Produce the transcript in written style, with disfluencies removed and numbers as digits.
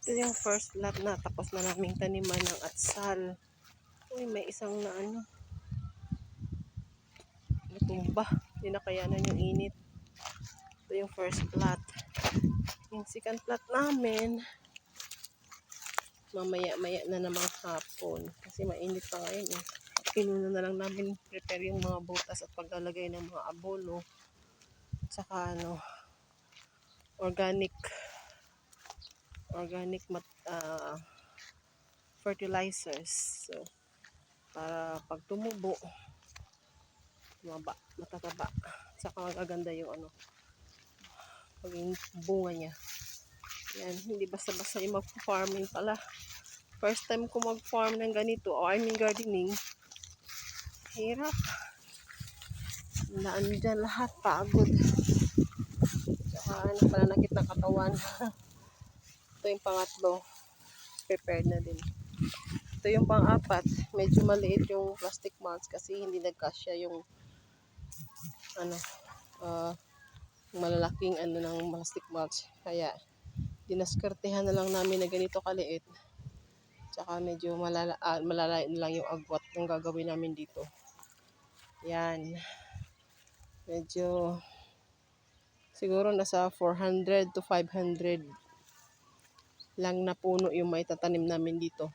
Ito yung first lot na tapos na naming taniman ng atsal. Uy, may isang na natumba. Hindi na kayanan yung init. Ito yung first plot. Yung second plot namin, mamaya-maya na namang hapon. Kasi mainit pa ngayon eh. Inuna na lang namin prepare yung mga butas at paglalagay ng mga abono. Tsaka organic fertilizers. So, para pag tumubo, matataba. Saka magaganda yung paging bunga niya. Yan, hindi basta-basta yung mag-farming pala. First time ko mag-farm ng ganito, gardening. Hirap. Naandyan lahat, pagod. Saka pananakit ng katawan. Ito yung pangatlo, prepared na din. Ito yung pang-apat, medyo maliit yung plastic mulch kasi hindi nagkasya yung malalaking ng plastic mulch. Kaya dinaskartehan na lang namin na ganito kaliit. Tsaka medyo malalain lang yung agwat yung gagawin namin dito. Yan. Medyo siguro nasa 400 to 500 lang na puno yung may tatanim namin dito.